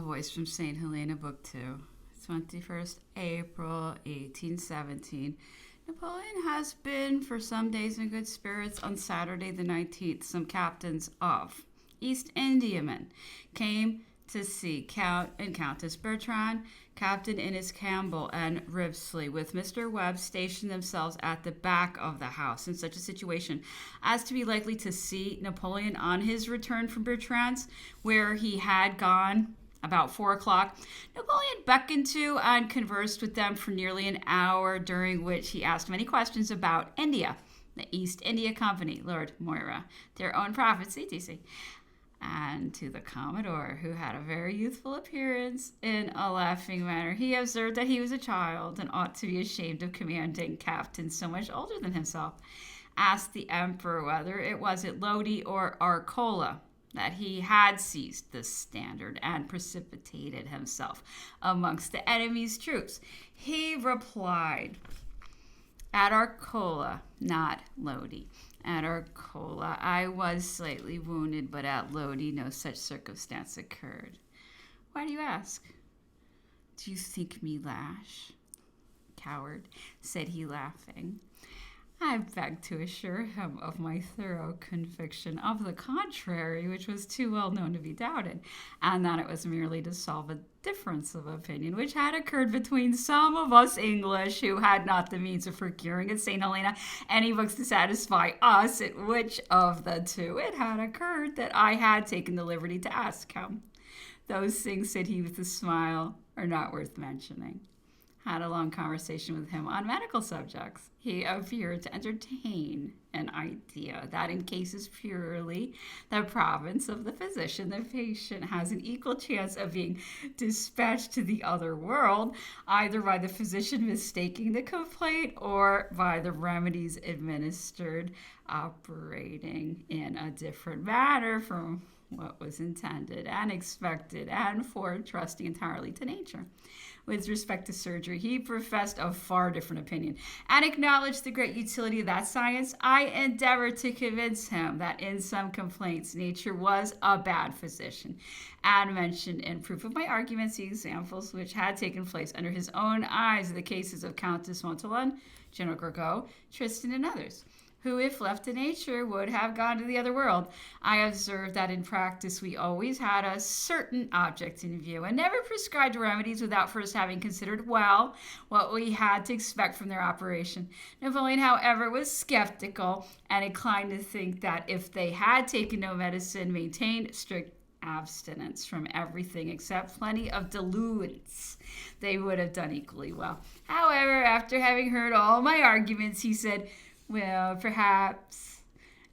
Voice from St. Helena, Book 2, 21st April, 1817. Napoleon has been for some days in good spirits. On Saturday the 19th, some captains of East Indiamen came to see Count and Countess Bertrand, Captain Innes Campbell, and Ribsley, with Mr. Webb, stationed themselves at the back of the house in such a situation as to be likely to see Napoleon on his return from Bertrand's, where he had gone about 4 o'clock. Napoleon beckoned to and conversed with them for nearly an hour, during which he asked many questions about India, the East India Company, Lord Moira, their own profits, etc., and to the Commodore, who had a very youthful appearance. In a laughing manner, he observed that he was a child and ought to be ashamed of commanding captains so much older than himself. Asked the Emperor whether it was at Lodi or Arcola that he had seized the standard and precipitated himself amongst the enemy's troops. He replied, at Arcola, not Lodi. At Arcola, I was slightly wounded, but at Lodi, no such circumstance occurred. Why do you ask? Do you think me rash? Coward, said he, laughing. I begged to assure him of my thorough conviction of the contrary, which was too well known to be doubted, and that it was merely to solve a difference of opinion which had occurred between some of us English, who had not the means of procuring at St. Helena any books to satisfy us, at which of the two it had occurred that I had taken the liberty to ask him. Those things, said he with a smile, are not worth mentioning. Had a long conversation with him on medical subjects. He appeared to entertain an idea that in cases purely the province of the physician, the patient has an equal chance of being dispatched to the other world, either by the physician mistaking the complaint or by the remedies administered operating in a different manner from what was intended and expected, and for trusting entirely to nature. With respect to surgery, he professed a far different opinion and acknowledged the great utility of that science. I endeavored to convince him that in some complaints nature was a bad physician, and mentioned in proof of my arguments the examples which had taken place under his own eyes in the cases of Countess Montauban, General Gourgaud, Tristan, and others, who, if left to nature, would have gone to the other world. I observed that in practice we always had a certain object in view, and never prescribed remedies without first having considered well what we had to expect from their operation. Napoleon, however, was skeptical, and inclined to think that if they had taken no medicine, maintained strict abstinence from everything except plenty of diluents, they would have done equally well. However, after having heard all my arguments, he said, well, perhaps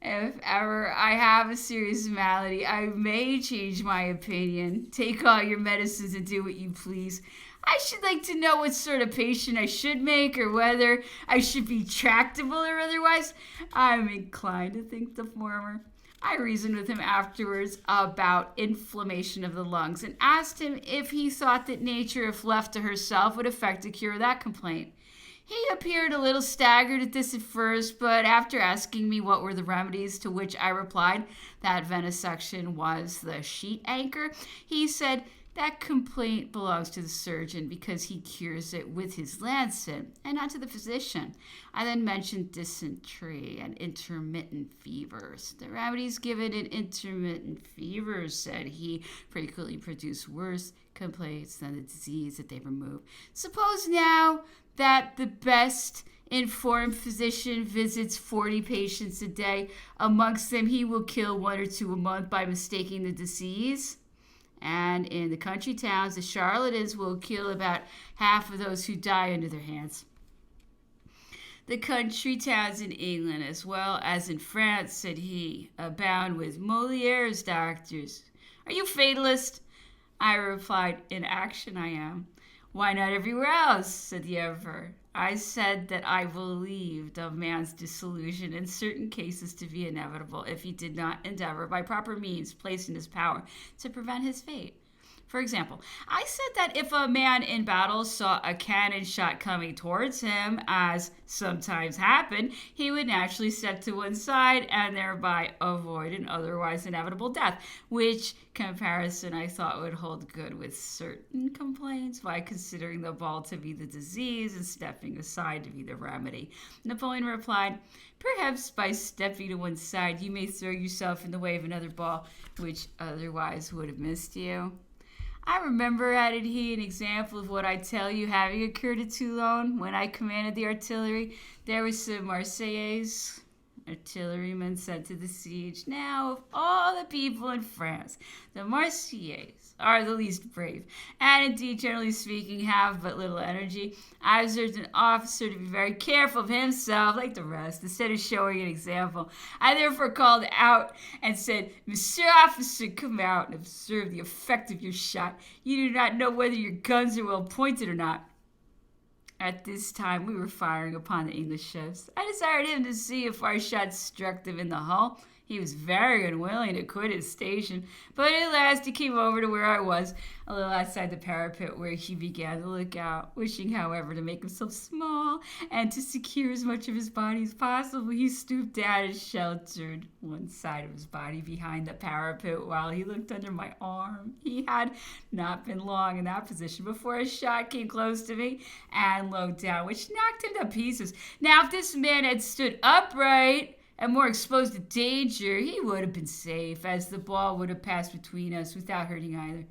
if ever I have a serious malady, I may change my opinion. Take all your medicines and do what you please. I should like to know what sort of patient I should make, or whether I should be tractable or otherwise. I'm inclined to think the former. I reasoned with him afterwards about inflammation of the lungs, and asked him if he thought that nature, if left to herself, would effect a cure of that complaint. He appeared a little staggered at this at first, but after asking me what were the remedies, to which I replied that venesection was the sheet anchor, he said that complaint belongs to the surgeon, because he cures it with his lancet, and not to the physician. I then mentioned dysentery and intermittent fevers. The remedies given in intermittent fevers, said he, frequently produce worse complaints than the disease that they remove. Suppose now that the best informed physician visits 40 patients a day. Amongst them, he will kill 1 or 2 a month by mistaking the disease. And in the country towns, the charlatans will kill about half of those who die under their hands. The country towns in England, as well as in France, said he, abound with Moliere's doctors. Are you fatalist? I replied, in action I am. Why not everywhere else? Said the Emperor. I said that I believed of man's dissolution in certain cases to be inevitable if he did not endeavor by proper means placed in his power to prevent his fate. For example, I said that if a man in battle saw a cannon shot coming towards him, as sometimes happened, he would naturally step to one side and thereby avoid an otherwise inevitable death, which comparison I thought would hold good with certain complaints by considering the ball to be the disease and stepping aside to be the remedy. Napoleon replied, "Perhaps by stepping to one side you may throw yourself in the way of another ball which otherwise would have missed you." I remember, added he, an example of what I tell you having occurred at Toulon when I commanded the artillery. There was some Marseillaise artillerymen sent to the siege. Now, of all the people in France, the Marseillaise are the least brave, and indeed, generally speaking, have but little energy. I observed an officer to be very careful of himself, like the rest, instead of showing an example. I therefore called out and said, "Monsieur Officer, come out and observe the effect of your shot. You do not know whether your guns are well pointed or not." At this time, we were firing upon the English ships. I desired him to see if our shot struck them in the hull. He was very unwilling to quit his station, but at last he came over to where I was, a little outside the parapet, where he began to look out. Wishing, however, to make himself small and to secure as much of his body as possible, he stooped down and sheltered one side of his body behind the parapet while he looked under my arm. He had not been long in that position before a shot came close to me and low down, which knocked him to pieces. Now, if this man had stood upright and more exposed to danger, he would have been safe, as the ball would have passed between us without hurting either.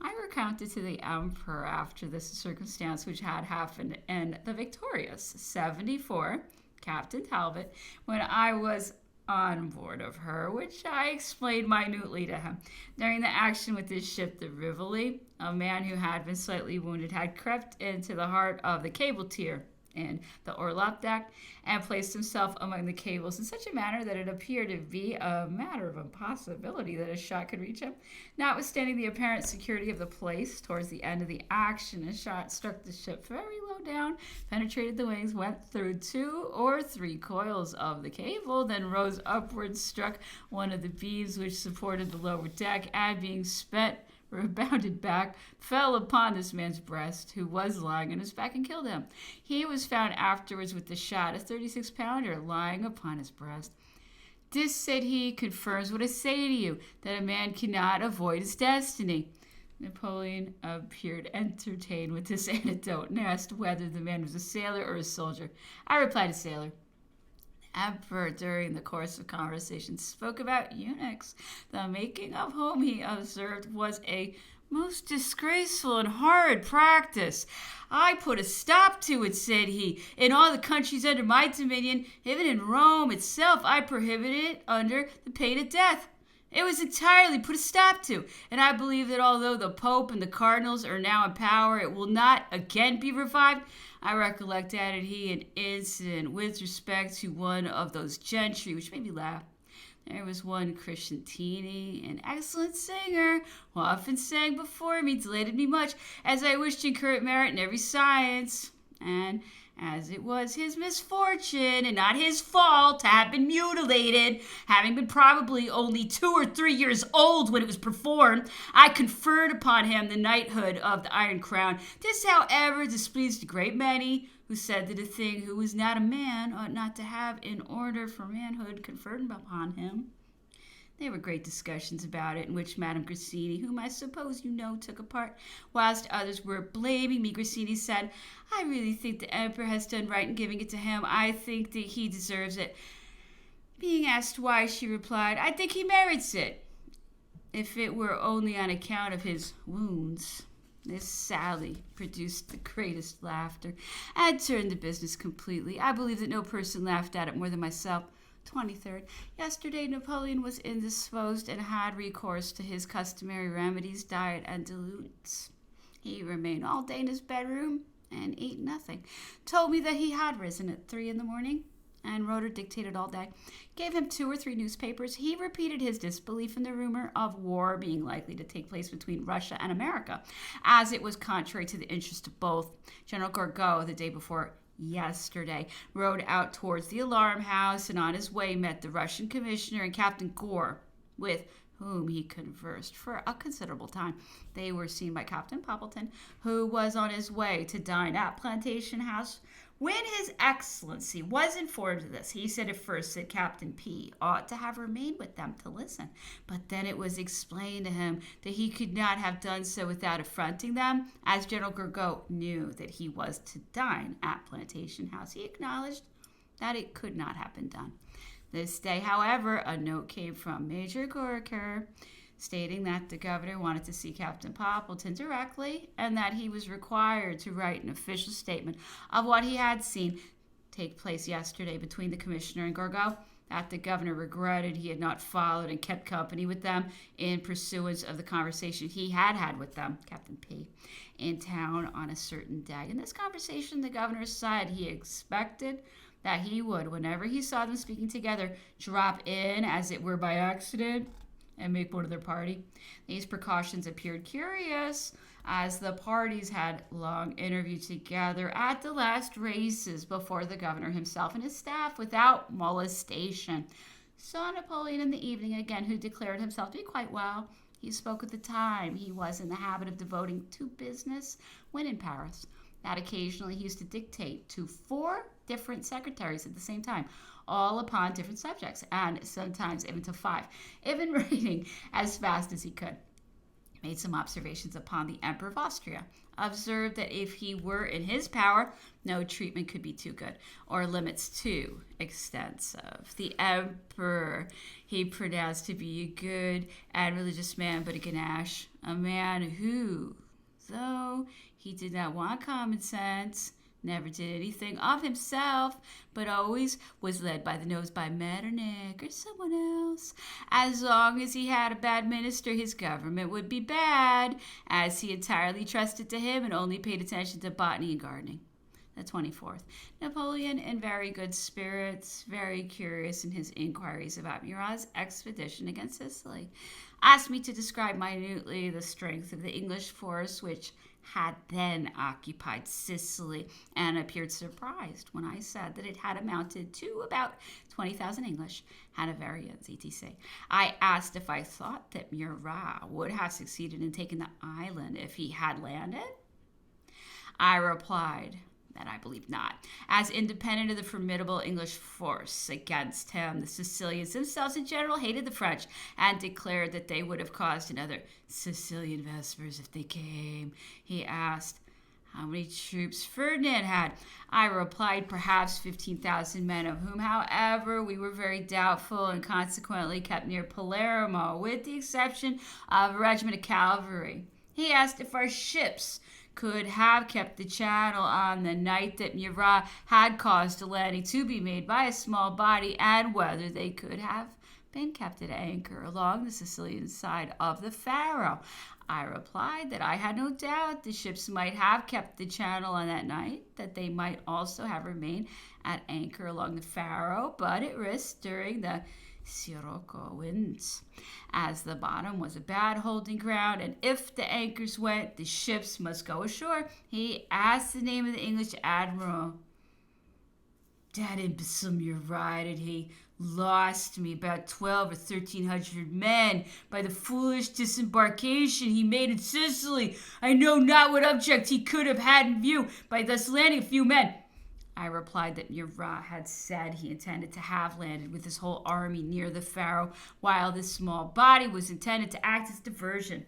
I recounted to the emperor after this circumstance which had happened in the victorious 74 Captain Talbot when I was on board of her, which I explained minutely to him. During the action with his ship, the Rivoli, a man who had been slightly wounded had crept into the heart of the cable tier in the orlop deck and placed himself among the cables in such a manner that it appeared to be a matter of impossibility that a shot could reach him. Notwithstanding the apparent security of the place, towards the end of the action, a shot struck the ship very low down, penetrated the wings, went through 2 or 3 coils of the cable, then rose upwards, struck one of the beams which supported the lower deck, and being spent, rebounded back, fell upon this man's breast, who was lying on his back, and killed him. He was found afterwards with the shot, a 36-pounder, lying upon his breast. "This," said he, "confirms what I say to you, that a man cannot avoid his destiny." Napoleon appeared entertained with this anecdote and asked whether the man was a sailor or a soldier. I replied, a sailor. Emperor, during the course of conversation, spoke about eunuchs, the making of whom, he observed, was a most disgraceful and horrid practice. "I put a stop to it," said he. "In all the countries under my dominion, even in Rome itself, I prohibited it under the pain of death. It was entirely put a stop to, and I believe that although the Pope and the Cardinals are now in power, it will not again be revived. I recollect," added he, "an incident with respect to one of those gentry which made me laugh. There was one Crescentini, an excellent singer, who often sang before me, delighted me much, as I wished to incur merit in every science, and as it was his misfortune, and not his fault, to have been mutilated, having been probably only 2 or 3 years old when it was performed, I conferred upon him the knighthood of the Iron Crown. This, however, displeased a great many, who said that a thing who was not a man ought not to have, in order for manhood, conferred upon him. There were great discussions about it, in which Madame Grassini, whom I suppose you know, took a part, whilst others were blaming me. Grassini said, "I really think the Emperor has done right in giving it to him. I think that he deserves it." Being asked why, she replied, "I think he merits it, if it were only on account of his wounds." This sally produced the greatest laughter and turned the business completely. I believe that no person laughed at it more than myself. 23rd. Yesterday, Napoleon was indisposed and had recourse to his customary remedies, diet, and dilutes. He remained all day in his bedroom and ate nothing. Told me that he had risen at 3 in the morning and wrote or dictated all day. Gave him 2 or 3 newspapers. He repeated his disbelief in the rumor of war being likely to take place between Russia and America, as it was contrary to the interest of both. General Gourgaud, the day before yesterday, rode out towards the alarm house, and on his way met the Russian commissioner and Captain Gore with whom he conversed for a considerable time. They were seen by Captain Poppleton, who was on his way to dine at Plantation House. When His Excellency was informed of this, he said at first that Captain P ought to have remained with them to listen, but then it was explained to him that he could not have done so without affronting them, as General Gourgaud knew that he was to dine at Plantation House. He acknowledged that it could not have been done. This day, however, a note came from Major Gorker stating that the governor wanted to see Captain Poppleton directly and that he was required to write an official statement of what he had seen take place yesterday between the commissioner and Gourgaud, that the governor regretted he had not followed and kept company with them in pursuance of the conversation he had had with them, Captain P, in town on a certain day. In this conversation, the governor said he expected that he would, whenever he saw them speaking together, drop in, as it were by accident, and make one of their party. These precautions appeared curious, as the parties had long interviewed together at the last races before the governor himself and his staff, without molestation. Saw Napoleon in the evening again, who declared himself to be quite well. He spoke of the time he was in the habit of devoting to business when in Paris, that occasionally he used to dictate to 4 different secretaries at the same time, all upon different subjects, and sometimes even to 5, even writing as fast as he could. Made some observations upon the Emperor of Austria. Observed that if he were in his power, no treatment could be too good, or limits too extensive. The Emperor he pronounced to be a good and religious man, but a ganache, a man who, though he did not want common sense, never did anything of himself, but always was led by the nose by Metternich or someone else. As long as he had a bad minister, his government would be bad, as he entirely trusted to him and only paid attention to botany and gardening. The 24th. Napoleon in very good spirits, very curious in his inquiries about Murat's expedition against Sicily. Asked me to describe minutely the strength of the English force which had then occupied Sicily, and appeared surprised when I said that it had amounted to about 20,000 English, had a variance, etc. I asked if I thought that Murat would have succeeded in taking the island if he had landed. I replied that I believe not, as independent of the formidable English force against him, the Sicilians themselves in general hated the French, and declared that they would have caused another Sicilian Vespers if they came. He asked how many troops Ferdinand had. I replied perhaps 15,000 men, of whom, however, we were very doubtful, and consequently kept near Palermo, with the exception of a regiment of cavalry. He asked if our ships could have kept the channel on the night that Murat had caused a landing to be made by a small body, and whether they could have been kept at anchor along the Sicilian side of the Faro. I replied that I had no doubt the ships might have kept the channel on that night, that they might also have remained at anchor along the Faro, but at risk during the Sirocco winds, as the bottom was a bad holding ground, and if the anchors went, the ships must go ashore. He asked the name of the English admiral. That imbecile Murat, and he lost me about 12 or 1,300 men by the foolish disembarkation he made in Sicily. I know not what object he could have had in view by thus landing a few men. I replied that Murat had said he intended to have landed with his whole army near the Faro, while this small body was intended to act as diversion.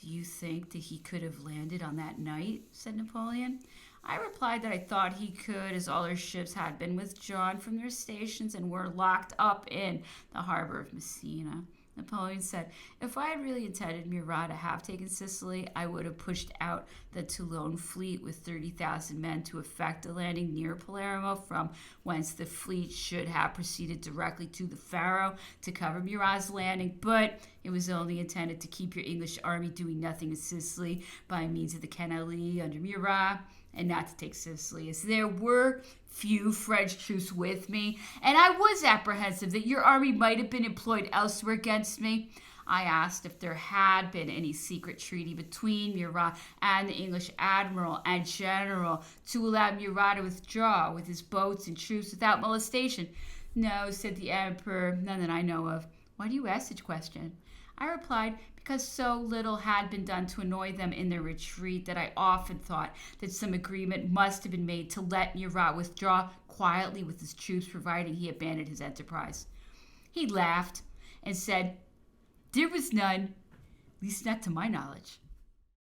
Do you think that he could have landed on that night? Said Napoleon. I replied that I thought he could, as all our ships had been withdrawn from their stations and were locked up in the harbor of Messina. Napoleon said, if I had really intended Murat to have taken Sicily, I would have pushed out the Toulon fleet with 30,000 men to effect a landing near Palermo, from whence the fleet should have proceeded directly to the Faro to cover Murat's landing. But it was only intended to keep your English army doing nothing in Sicily by means of the Canali under Murat, and not to take Sicily, as there were few French troops with me, and I was apprehensive that your army might have been employed elsewhere against me. I asked if there had been any secret treaty between Murat and the English admiral and general to allow Murat to withdraw with his boats and troops without molestation. No, said the emperor, none that I know of. Why do you ask such question? I replied, because so little had been done to annoy them in their retreat that I often thought that some agreement must have been made to let Murat withdraw quietly with his troops, providing he abandoned his enterprise. He laughed and said, there was none, at least not to my knowledge.